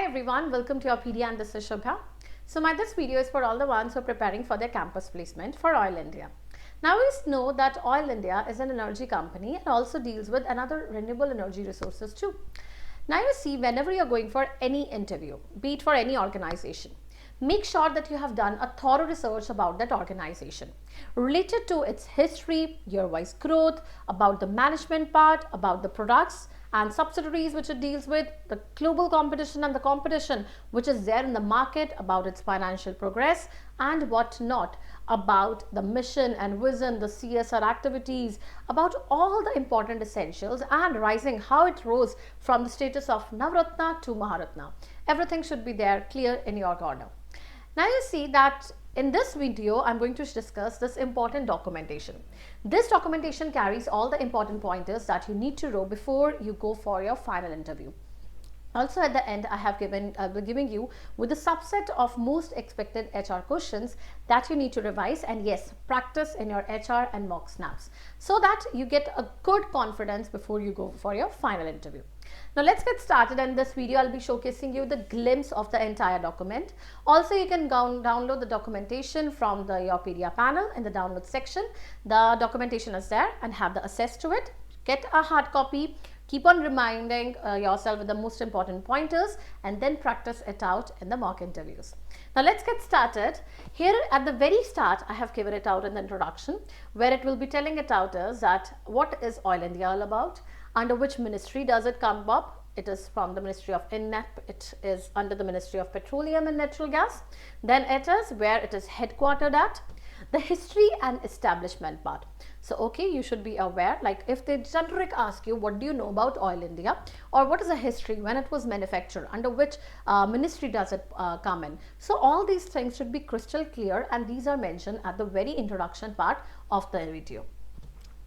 everyone, welcome to YourPedia and this is Shubha. So this video is for all the ones who are preparing for their campus placement for Oil India. Now we know that Oil India is an energy company and also deals with another renewable energy resources too. Now you see, whenever you're going for any interview, be it for any organization, make sure that you have done a thorough research about that organization related to its history, year-wise growth, about the management part, about the products and subsidiaries which it deals with, the global competition and the competition which is there in the market, about its financial progress and what not, about the mission and vision, the CSR activities, about all the important essentials and rising, how it rose from the status of Navratna to Maharatna. Everything should be there clear in your corner. Now you see that in this video, I'm going to discuss this important documentation. This documentation carries all the important pointers that you need to know before you go for your final interview. Also at the end, I'll be giving you with a subset of most expected HR questions that you need to revise and yes, practice in your HR and mock snaps so that you get a good confidence before you go for your final interview. Now let's get started. In this video, I'll be showcasing you the glimpse of the entire document. Also, you can download the documentation from the YourPedia panel in the download section. The documentation is there and have the access to it. Get a hard copy. Keep on reminding yourself with the most important pointers and then practice it out in the mock interviews. Now let's get started. Here at the very start, I have given it out in the introduction where it will be telling it out is that what is Oil India all about, under which ministry does it come up. It is from the Ministry of INEP. It is under the Ministry of Petroleum and Natural Gas. Then it is where it is headquartered at. The history and establishment part. So okay, you should be aware, like if they generic ask you what do you know about Oil India or what is the history, when it was manufactured, under which ministry does it come in. So all these things should be crystal clear and these are mentioned at the very introduction part of the video.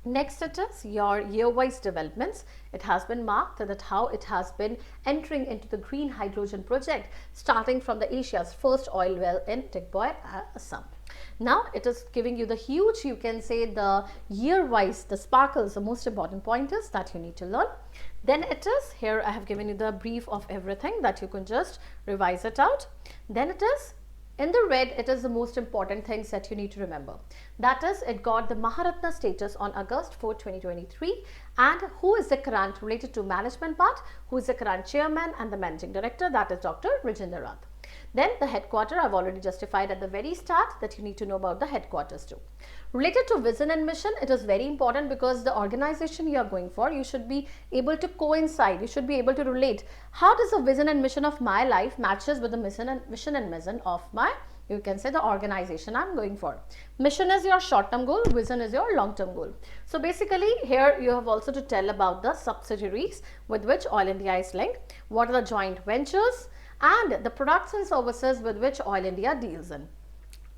Next it is your year-wise developments. It has been marked that how it has been entering into the green hydrogen project starting from the Asia's first oil well in Tikboy, Assam. Now it is giving you the huge, you can say the year-wise, the sparkles, the most important pointers that you need to learn. Then it is, here I have given you the brief of everything that you can just revise it out. Then it is, in the red, it is the most important things that you need to remember. That is, it got the Maharatna status on August 4, 2023. And who is the current related to management part, who is the current chairman and the managing director, that is Dr. Rajendra Rath. Then the headquarter, I've already justified at the very start that you need to know about the headquarters too. Related to vision and mission, it is very important because the organization you are going for, you should be able to coincide, you should be able to relate. How does the vision and mission of my life matches with the mission and vision of my, you can say the organization I'm going for. Mission is your short-term goal, vision is your long-term goal. So basically here you have also to tell about the subsidiaries with which Oil India is linked, what are the joint ventures, and the products and services with which Oil India deals in.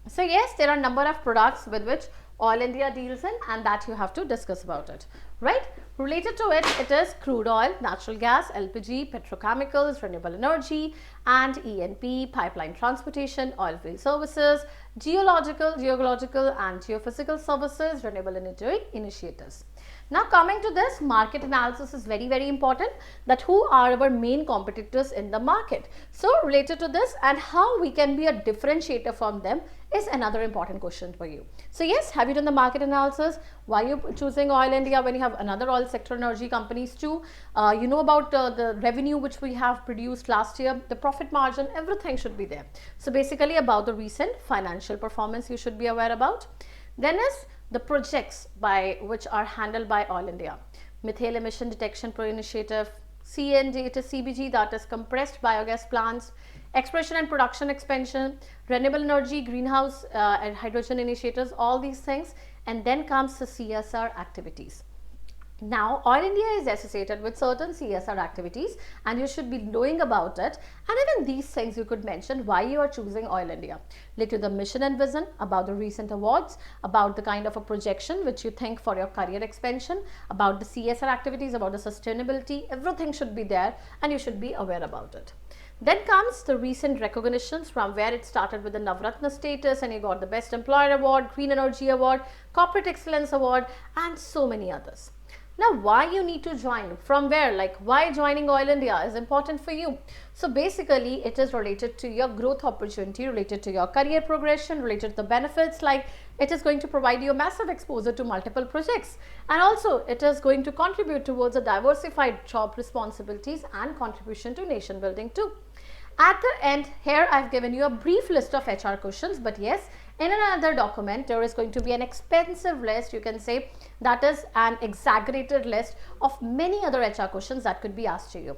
So yes, there are a number of products with which Oil India deals in and that you have to discuss about it, right? Related to it, it is crude oil, natural gas, LPG, petrochemicals, renewable energy and E&P, pipeline transportation, oil field services, geological and geophysical services, renewable energy initiatives. Now coming to this, market analysis is very, very important, that who are our main competitors in the market. So related to this and how we can be a differentiator from them is another important question for you. So yes, have you done the market analysis? Why are you choosing Oil India when you have another oil sector energy companies too? You know about the revenue which we have produced last year, the profit margin, everything should be there. So basically about the recent financial performance you should be aware about. Then is the projects by which are handled by Oil India. Methane emission detection pro initiative, CNG, it is CBG, that is compressed biogas plants, exploration and production expansion, renewable energy, greenhouse and hydrogen initiatives, all these things, and then comes the CSR activities. Now, Oil India is associated with certain CSR activities and you should be knowing about it, and even these things you could mention why you are choosing Oil India. Related to the mission and vision, about the recent awards, about the kind of a projection which you think for your career expansion, about the CSR activities, about the sustainability, everything should be there and you should be aware about it. Then comes the recent recognitions from where it started with the Navratna status and you got the Best Employer Award, Green Energy Award, Corporate Excellence Award and so many others. Now, why you need to join? From where? Like, why joining Oil India is important for you? So basically, it is related to your growth opportunity, related to your career progression, related to the benefits, like it is going to provide you a massive exposure to multiple projects. And also, it is going to contribute towards a diversified job responsibilities and contribution to nation building too. At the end, here I've given you a brief list of HR questions, but yes, in another document, there is going to be an expensive list, you can say, that is an exaggerated list of many other HR questions that could be asked to you.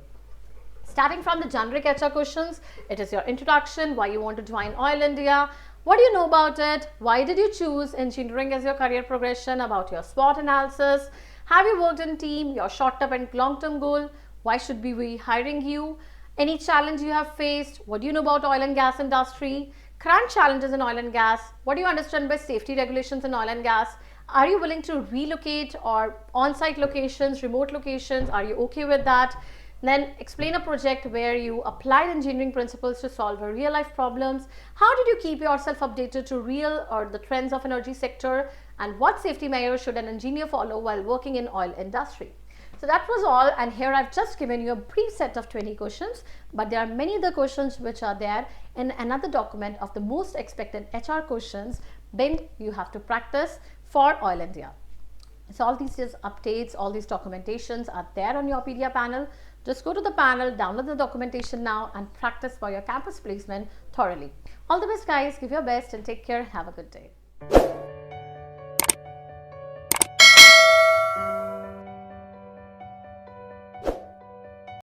Starting from the generic HR questions, it is your introduction, why you want to join Oil India, what do you know about it, why did you choose engineering as your career progression, about your SWOT analysis, have you worked in team, your short-term and long-term goal, why should we be hiring you, any challenge you have faced, what do you know about oil and gas industry, current challenges in oil and gas, what do you understand by safety regulations in oil and gas, are you willing to relocate or on-site locations, remote locations, are you okay with that? Then explain a project where you applied engineering principles to solve a real life problems. How did you keep yourself updated to real or the trends of energy sector, and what safety measures should an engineer follow while working in oil industry? So that was all, and here I've just given you a brief set of 20 questions, but there are many other questions which are there in another document of the most expected HR questions then you have to practice for Oil India. So all these updates, all these documentations are there on YourPedia panel. Just go to the panel, download the documentation now and practice for your campus placement thoroughly. All the best guys, give your best and take care. Have a good day.